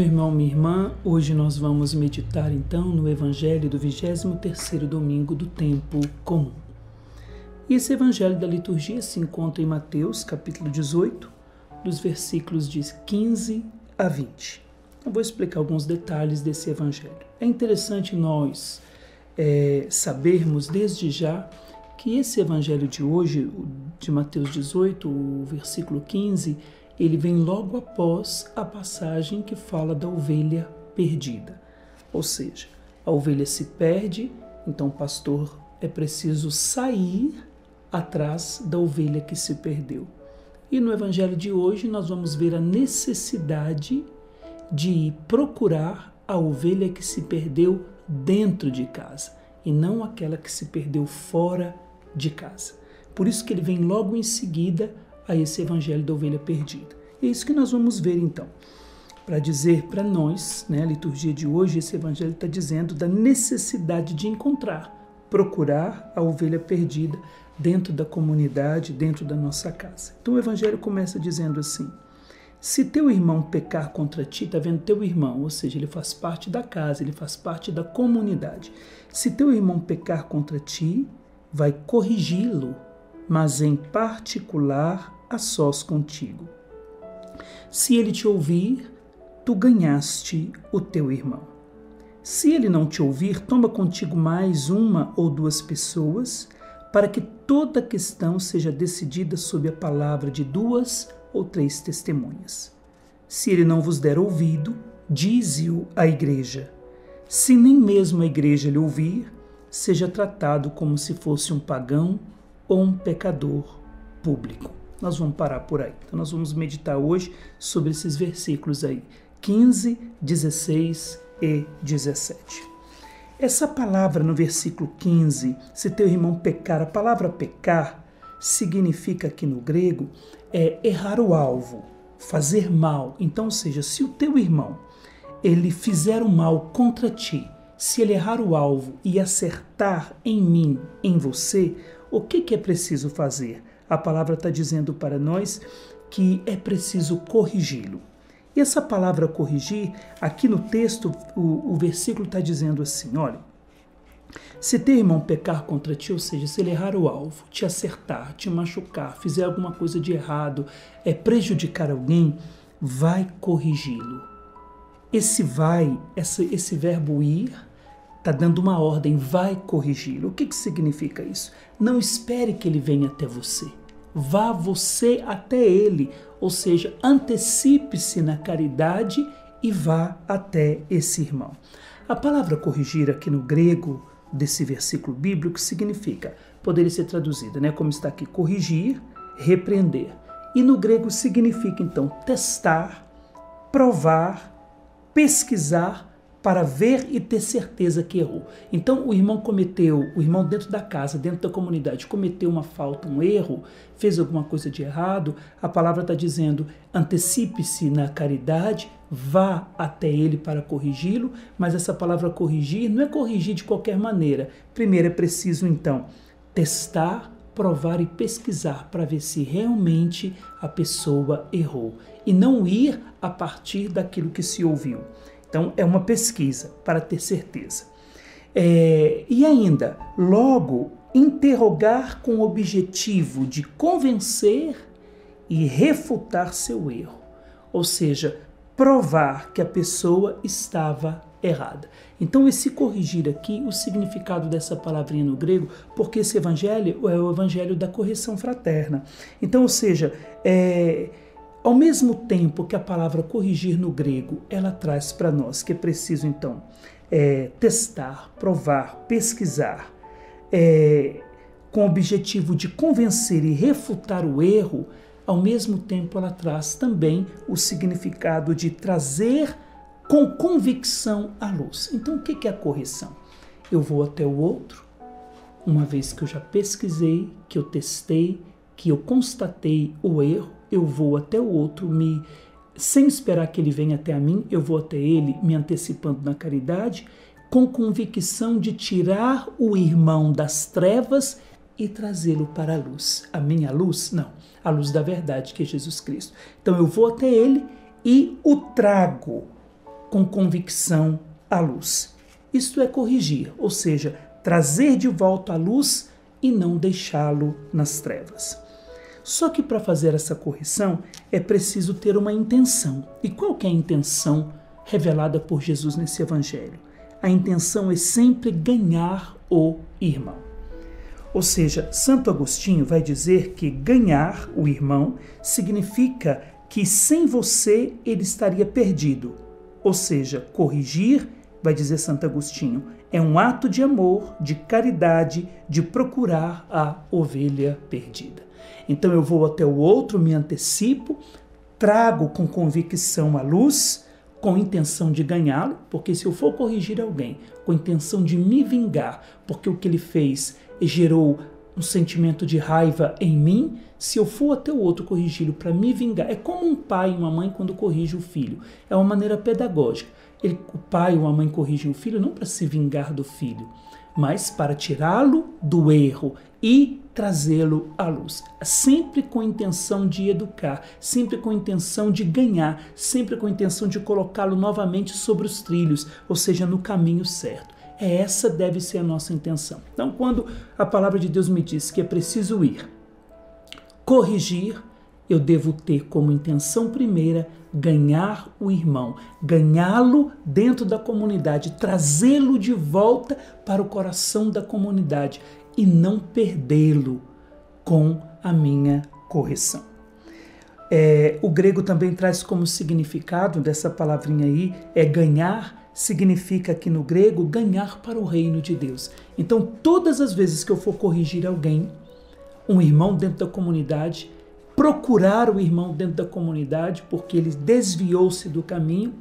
Meu irmão, minha irmã, hoje nós vamos meditar então no Evangelho do 23º domingo do tempo comum. E esse Evangelho da liturgia se encontra em Mateus, capítulo 18, dos versículos de 15 a 20. Eu vou explicar alguns detalhes desse Evangelho. É interessante nós sabermos desde já que esse Evangelho de hoje, de Mateus 18, o versículo 15, ele vem logo após a passagem que fala da ovelha perdida. Ou seja, a ovelha se perde, então o pastor é preciso sair atrás da ovelha que se perdeu. E no Evangelho de hoje nós vamos ver a necessidade de procurar a ovelha que se perdeu dentro de casa e não aquela que se perdeu fora de casa. Por isso que ele vem logo em seguida a esse Evangelho da ovelha perdida. É isso que nós vamos ver então. Para dizer para nós, a liturgia de hoje, esse Evangelho está dizendo da necessidade de procurar a ovelha perdida dentro da comunidade, dentro da nossa casa. Então o Evangelho começa dizendo assim: se teu irmão pecar contra ti, está vendo teu irmão, ou seja, ele faz parte da casa, ele faz parte da comunidade. Se teu irmão pecar contra ti, vai corrigi-lo, mas em particular a sós contigo. Se ele te ouvir, tu ganhaste o teu irmão. Se ele não te ouvir, toma contigo mais uma ou duas pessoas, para que toda a questão seja decidida sob a palavra de 2 ou 3 testemunhas. Se ele não vos der ouvido, dize-o à igreja. Se nem mesmo a igreja lhe ouvir, seja tratado como se fosse um pagão ou um pecador público. Nós vamos parar por aí. Então nós vamos meditar hoje sobre esses versículos aí, 15, 16 e 17. Essa palavra no versículo 15, se teu irmão pecar, a palavra pecar significa aqui no grego errar o alvo, fazer mal. Então, ou seja, se o teu irmão ele fizer o mal contra ti, se ele errar o alvo e acertar em mim, em você, o que é preciso fazer? A palavra está dizendo para nós que é preciso corrigi-lo. E essa palavra corrigir, aqui no texto, o versículo está dizendo assim, olha, se teu irmão pecar contra ti, ou seja, se ele errar o alvo, te acertar, te machucar, fizer alguma coisa de errado, prejudicar alguém, vai corrigi-lo. Esse verbo ir, está dando uma ordem, vai corrigi-lo. O que significa isso? Não espere que ele venha até você. Vá você até ele, ou seja, antecipe-se na caridade e vá até esse irmão. A palavra corrigir aqui no grego desse versículo bíblico significa, poderia ser traduzida, como está aqui, corrigir, repreender. E no grego significa então testar, provar, pesquisar, para ver e ter certeza que errou. Então o irmão dentro da casa, dentro da comunidade, cometeu uma falta, um erro, fez alguma coisa de errado, a palavra está dizendo, antecipe-se na caridade, vá até ele para corrigi-lo, mas essa palavra corrigir não é corrigir de qualquer maneira. Primeiro é preciso então testar, provar e pesquisar para ver se realmente a pessoa errou e não ir a partir daquilo que se ouviu. Então, é uma pesquisa para ter certeza. E ainda, logo, interrogar com o objetivo de convencer e refutar seu erro. Ou seja, provar que a pessoa estava errada. Então, esse corrigir aqui, o significado dessa palavrinha no grego, porque esse evangelho é o evangelho da correção fraterna. Então, ou seja, ao mesmo tempo que a palavra corrigir no grego, ela traz para nós que é preciso, então, testar, provar, pesquisar, com o objetivo de convencer e refutar o erro, ao mesmo tempo ela traz também o significado de trazer com convicção à luz. Então, o que é a correção? Eu vou até o outro, uma vez que eu já pesquisei, que eu testei, que eu constatei o erro, eu vou até o outro, sem esperar que ele venha até a mim, eu vou até ele, me antecipando na caridade, com convicção de tirar o irmão das trevas e trazê-lo para a luz. A minha luz? Não, a luz da verdade, que é Jesus Cristo. Então eu vou até ele e o trago com convicção à luz. Isto é corrigir, ou seja, trazer de volta à luz e não deixá-lo nas trevas. Só que para fazer essa correção é preciso ter uma intenção. E qual que é a intenção revelada por Jesus nesse evangelho? A intenção é sempre ganhar o irmão. Ou seja, Santo Agostinho vai dizer que ganhar o irmão significa que sem você ele estaria perdido. Ou seja, corrigir, vai dizer Santo Agostinho, é um ato de amor, de caridade, de procurar a ovelha perdida. Então eu vou até o outro, me antecipo, trago com convicção a luz, com intenção de ganhá-lo, porque se eu for corrigir alguém com intenção de me vingar, porque o que ele fez gerou um sentimento de raiva em mim, se eu for até o outro corrigi-lo para me vingar, é como um pai e uma mãe quando corrige o filho, é uma maneira pedagógica. O pai ou a mãe corrigem o filho não para se vingar do filho, mas para tirá-lo do erro e trazê-lo à luz. Sempre com a intenção de educar, sempre com a intenção de ganhar, sempre com a intenção de colocá-lo novamente sobre os trilhos, ou seja, no caminho certo. Essa deve ser a nossa intenção. Então, quando a palavra de Deus me diz que é preciso ir corrigir, eu devo ter como intenção primeira ganhar o irmão, ganhá-lo dentro da comunidade, trazê-lo de volta para o coração da comunidade e não perdê-lo com a minha correção. O grego também traz como significado dessa palavrinha aí, ganhar, significa aqui no grego, ganhar para o reino de Deus. Então, todas as vezes que eu for corrigir alguém, um irmão dentro da comunidade, procurar o irmão dentro da comunidade, porque ele desviou-se do caminho,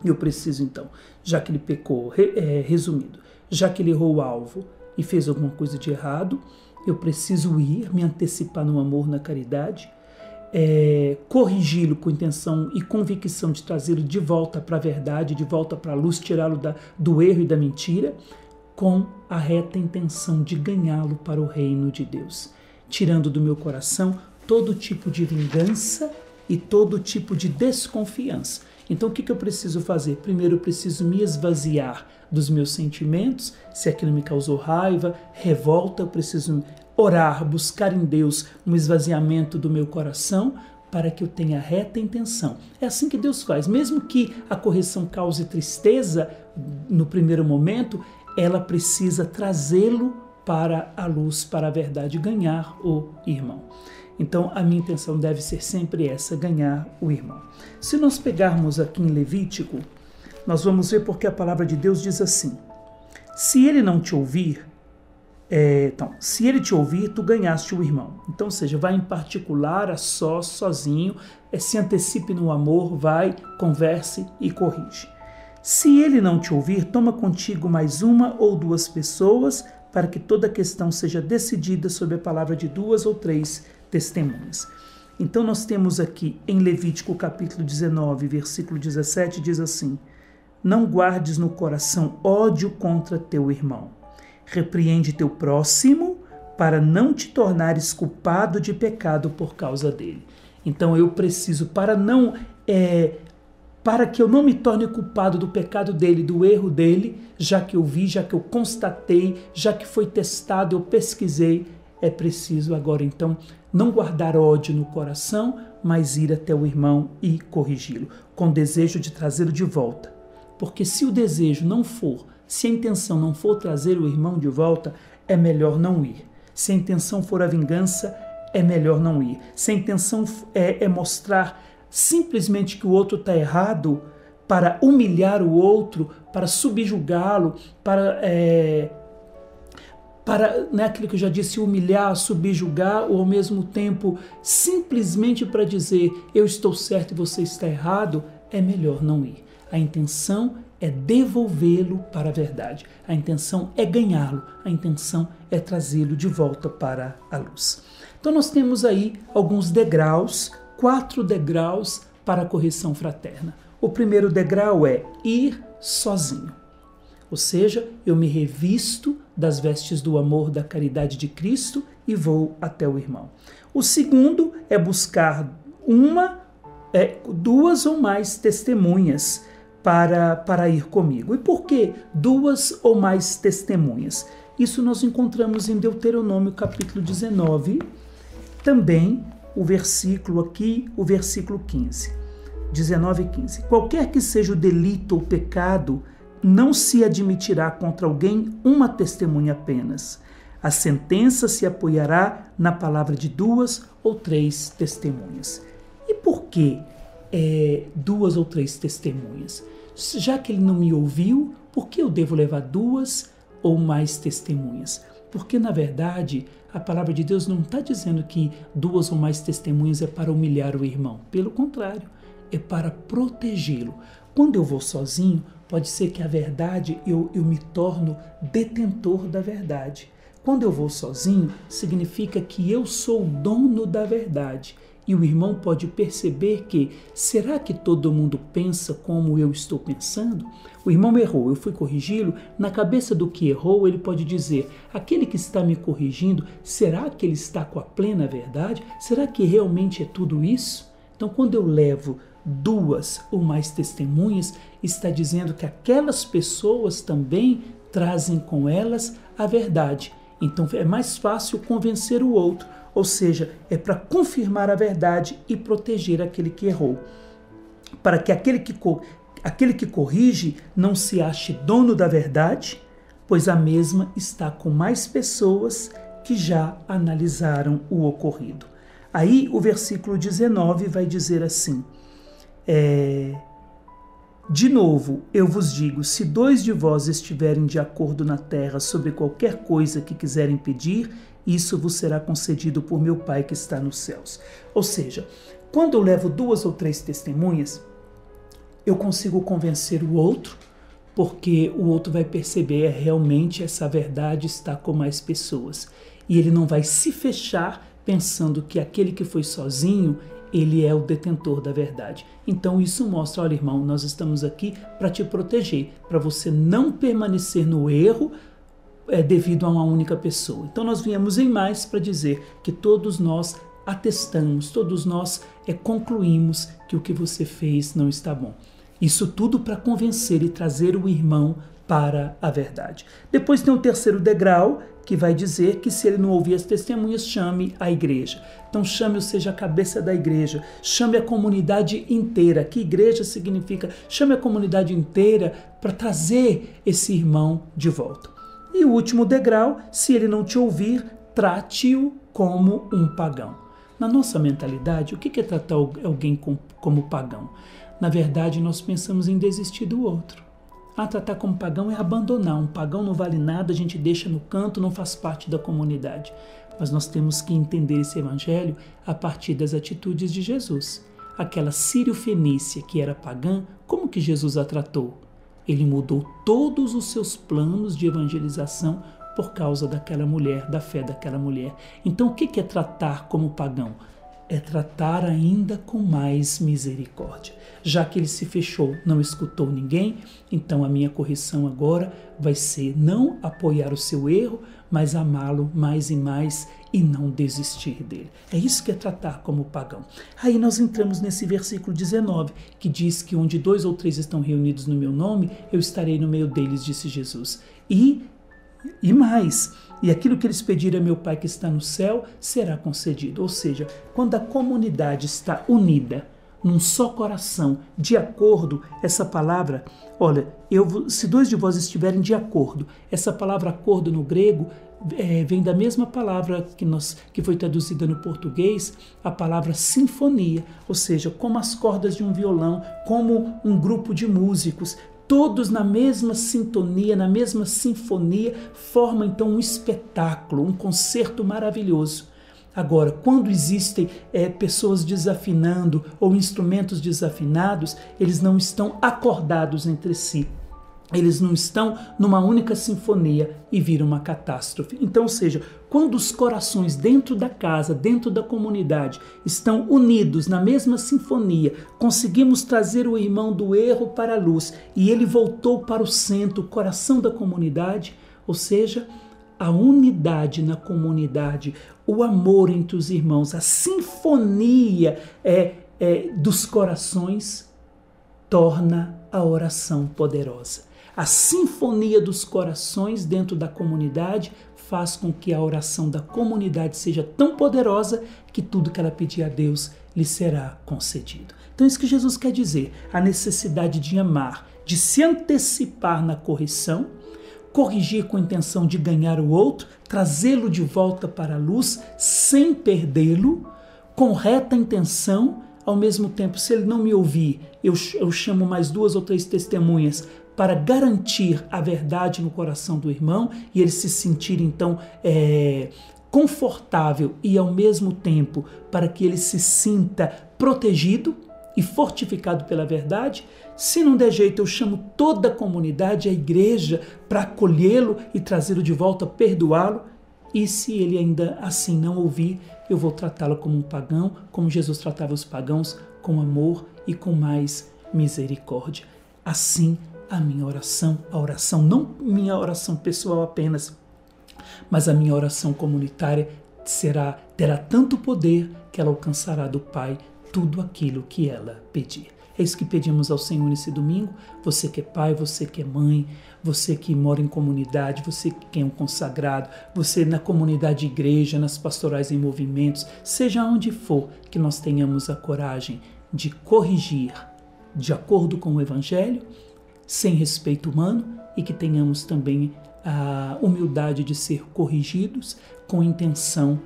eu preciso então, já que ele pecou, resumindo, já que ele errou o alvo e fez alguma coisa de errado, eu preciso ir, me antecipar no amor, na caridade, corrigi-lo com intenção e convicção de trazê-lo de volta para a verdade, de volta para a luz, tirá-lo do erro e da mentira, com a reta intenção de ganhá-lo para o reino de Deus, tirando do meu coração todo tipo de vingança e todo tipo de desconfiança. Então o que eu preciso fazer? Primeiro eu preciso me esvaziar dos meus sentimentos, se aquilo me causou raiva, revolta, eu preciso orar, buscar em Deus um esvaziamento do meu coração para que eu tenha reta intenção. É assim que Deus faz. Mesmo que a correção cause tristeza no primeiro momento, ela precisa trazê-lo para a luz, para a verdade, ganhar o irmão. Então, a minha intenção deve ser sempre essa, ganhar o irmão. Se nós pegarmos aqui em Levítico, nós vamos ver porque a palavra de Deus diz assim: se ele não te ouvir, se ele te ouvir, tu ganhaste o irmão. Então, ou seja, vai em particular, a sós, sozinho, se antecipe no amor, vai, converse e corrige. Se ele não te ouvir, toma contigo mais uma ou duas pessoas, para que toda a questão seja decidida sob a palavra de 2 ou 3 testemunhas. Então nós temos aqui em Levítico capítulo 19, versículo 17, diz assim: não guardes no coração ódio contra teu irmão. Repreende teu próximo para não te tornares culpado de pecado por causa dele. Então eu preciso, para que eu não me torne culpado do pecado dele, do erro dele, já que eu vi, já que eu constatei, já que foi testado, eu pesquisei, é preciso agora então não guardar ódio no coração, mas ir até o irmão e corrigi-lo, com desejo de trazê-lo de volta. Porque se o desejo não for, se a intenção não for trazer o irmão de volta, é melhor não ir. Se a intenção for a vingança, é melhor não ir. Se a intenção é mostrar simplesmente que o outro está errado, para humilhar o outro, para subjugá-lo, para aquilo que eu já disse, humilhar, subjugar, ou ao mesmo tempo simplesmente para dizer eu estou certo e você está errado, é melhor não ir. A intenção é devolvê-lo para a verdade. A intenção é ganhá-lo. A intenção é trazê-lo de volta para a luz. Então nós temos aí alguns degraus, 4 degraus para a correção fraterna. O primeiro degrau é ir sozinho. Ou seja, eu me revisto das vestes do amor, da caridade de Cristo e vou até o irmão. O segundo é buscar 1, 2 ou mais testemunhas para ir comigo. E por que 2 ou mais testemunhas? Isso nós encontramos em Deuteronômio capítulo 19, também o versículo 15. 19 e 15. Qualquer que seja o delito ou pecado, não se admitirá contra alguém uma testemunha apenas. A sentença se apoiará na palavra de 2 ou 3 testemunhas. E por que 2 ou 3 testemunhas? Já que ele não me ouviu, por que eu devo levar 2 ou mais testemunhas? Porque, na verdade, a palavra de Deus não está dizendo que 2 ou mais testemunhas é para humilhar o irmão. Pelo contrário, é para protegê-lo. Quando eu vou sozinho, pode ser que a verdade, eu me torno detentor da verdade. Quando eu vou sozinho, significa que eu sou o dono da verdade. E o irmão pode perceber que, será que todo mundo pensa como eu estou pensando? O irmão errou, eu fui corrigi-lo. Na cabeça do que errou, ele pode dizer, aquele que está me corrigindo, será que ele está com a plena verdade? Será que realmente é tudo isso? Então, quando eu levo 2 ou mais testemunhas, está dizendo que aquelas pessoas também trazem com elas a verdade. Então é mais fácil convencer o outro, ou seja, é para confirmar a verdade e proteger aquele que errou. Para que aquele que corrige não se ache dono da verdade, pois a mesma está com mais pessoas que já analisaram o ocorrido. Aí o versículo 19 vai dizer assim, de novo, eu vos digo, se 2 de vós estiverem de acordo na terra sobre qualquer coisa que quiserem pedir, isso vos será concedido por meu Pai que está nos céus. Ou seja, quando eu levo 2 ou 3 testemunhas, eu consigo convencer o outro, porque o outro vai perceber realmente essa verdade está com mais pessoas. E ele não vai se fechar pensando que aquele que foi sozinho, ele é o detentor da verdade. Então isso mostra, olha irmão, nós estamos aqui para te proteger, para você não permanecer no erro devido a uma única pessoa. Então nós viemos em mais para dizer que todos nós atestamos, todos nós concluímos que o que você fez não está bom. Isso tudo para convencer e trazer o irmão para a verdade. Depois tem o terceiro degrau, que vai dizer que se ele não ouvir as testemunhas, chame a igreja. Então chame, ou seja, a cabeça da igreja, chame a comunidade inteira. Que igreja significa? Chame a comunidade inteira para trazer esse irmão de volta. E o último degrau, se ele não te ouvir, trate-o como um pagão. Na nossa mentalidade, o que é tratar alguém como pagão? Na verdade, nós pensamos em desistir do outro. Tratar como pagão é abandonar. Um pagão não vale nada, a gente deixa no canto, não faz parte da comunidade. Mas nós temos que entender esse evangelho a partir das atitudes de Jesus. Aquela sírio-fenícia que era pagã, como que Jesus a tratou? Ele mudou todos os seus planos de evangelização por causa daquela mulher, da fé daquela mulher. Então o que é tratar como pagão? É tratar ainda com mais misericórdia. Já que ele se fechou, não escutou ninguém, então a minha correção agora vai ser não apoiar o seu erro, mas amá-lo mais e mais e não desistir dele. É isso que é tratar como pagão. Aí nós entramos nesse versículo 19, que diz que onde 2 ou 3 estão reunidos no meu nome, eu estarei no meio deles, disse Jesus. E mais, e aquilo que eles pedirem a meu Pai que está no céu, será concedido. Ou seja, quando a comunidade está unida, num só coração, de acordo, essa palavra, olha, se 2 de vós estiverem de acordo, essa palavra acordo no grego vem da mesma palavra que foi traduzida no português, a palavra sinfonia, ou seja, como as cordas de um violão, como um grupo de músicos, todos na mesma sintonia, na mesma sinfonia, formam então um espetáculo, um concerto maravilhoso. Agora, quando existem pessoas desafinando ou instrumentos desafinados, eles não estão acordados entre si. Eles não estão numa única sinfonia e viram uma catástrofe. Então, ou seja, quando os corações dentro da casa, dentro da comunidade, estão unidos na mesma sinfonia, conseguimos trazer o irmão do erro para a luz e ele voltou para o centro, o coração da comunidade, ou seja, a unidade na comunidade, o amor entre os irmãos, a sinfonia dos corações torna a oração poderosa. A sinfonia dos corações dentro da comunidade faz com que a oração da comunidade seja tão poderosa que tudo que ela pedir a Deus lhe será concedido. Então isso que Jesus quer dizer, a necessidade de amar, de se antecipar na correção, corrigir com a intenção de ganhar o outro, trazê-lo de volta para a luz sem perdê-lo, com reta intenção. Ao mesmo tempo, se ele não me ouvir, eu chamo mais 2 ou 3 testemunhas para garantir a verdade no coração do irmão e ele se sentir então confortável e ao mesmo tempo para que ele se sinta protegido e fortificado pela verdade. Se não der jeito, eu chamo toda a comunidade, a igreja, para acolhê-lo e trazê-lo de volta, perdoá-lo. E se ele ainda assim não ouvir, eu vou tratá-lo como um pagão, como Jesus tratava os pagãos, com amor e com mais misericórdia. Assim, a minha oração, não minha oração pessoal apenas, mas a minha oração comunitária terá tanto poder que ela alcançará do Pai tudo aquilo que ela pedir. É isso que pedimos ao Senhor nesse domingo. Você que é pai, você que é mãe, você que mora em comunidade, você que é um consagrado, você na comunidade igreja, nas pastorais em movimentos, seja onde for, que nós tenhamos a coragem de corrigir de acordo com o Evangelho, sem respeito humano, e que tenhamos também a humildade de ser corrigidos com a intenção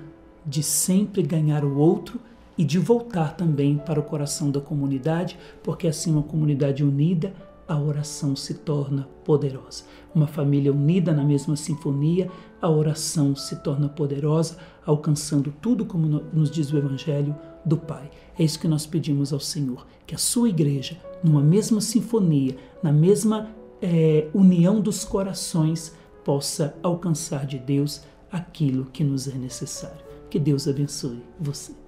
de sempre ganhar o outro e de voltar também para o coração da comunidade, porque assim uma comunidade unida, a oração se torna poderosa. Uma família unida na mesma sinfonia, a oração se torna poderosa, alcançando tudo como nos diz o Evangelho do Pai. É isso que nós pedimos ao Senhor, que a sua igreja, numa mesma sinfonia, na mesma união dos corações, possa alcançar de Deus aquilo que nos é necessário. Que Deus abençoe você.